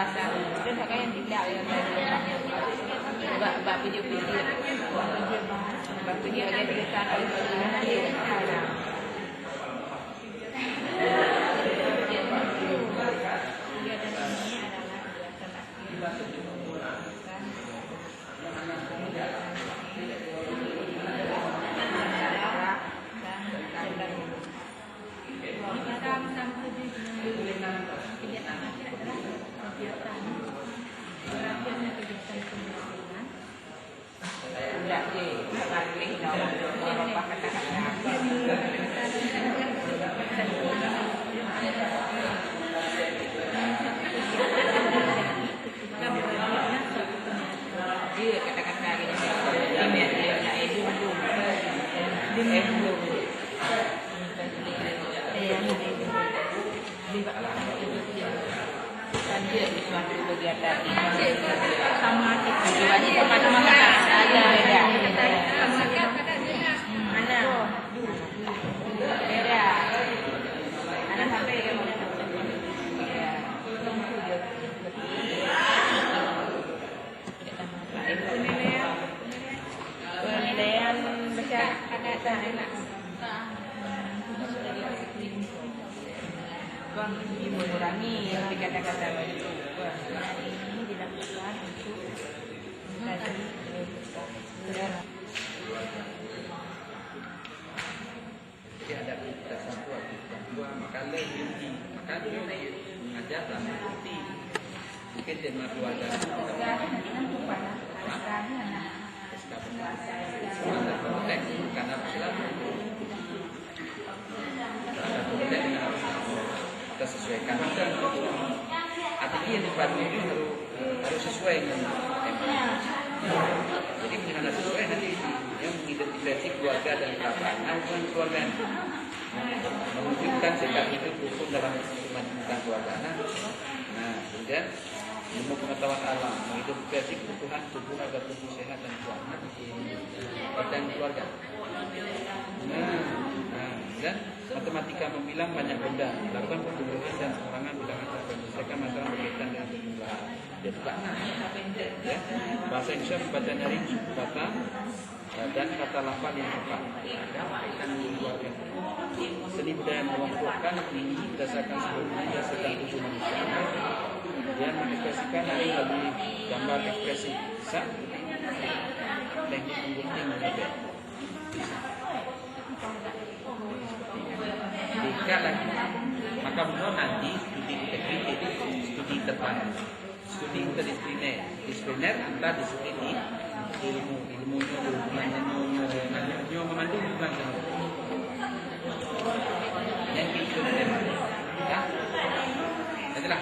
bahasa dan kakak yang tidak yang bak video-video bak video aja tulisan ada kegiatan sama tujuannya sama-sama kata aja beda mana beda anak sampai penilaian besar kata enak Bang, mengurangi yang kata-kata itu. Hari ini dilakukan untuk mengkaji saudara. Jadi ada kita semua makalah ini mengajar dan mengikuti mungkin tema keluarga. Karena kita sesuaikan artinya yang dibantu itu harus sesuai dengan tema. Jadi dengan sesuai nanti yang mengidentifikasi keluarga dan kerabat, bukan keluarga menunjukkan sikap hidup hukum dalam tentang keluarga. Nah, kemudian ilmu pengetahuan alam mengidentifikasi kebutuhan tubuh agar tubuh sehat dan kuat dan keluarga. Dan matematika membilang banyak benda, lakukan pertumbuhan dan pengurangan bilangan tertentu, menyelesaikan masalah berkaitan dengan pertumbuhan. Jadi ya, bahasa Indonesia membaca nyaring suku kata dan kata lafal yang tepat. Seni budaya mengelompokkan ini berdasarkan sebelumnya sedang tujuh manusia dan mengekspresikan nyaring melalui gambar ekspresi. Bisa teknik menggunting berbeda. Jika lagi, maka menurut nanti studi integritas itu studi terpadu, studi interdisipliner antar disiplin ilmunya memandu hubungan yang itu tema, ya, adalah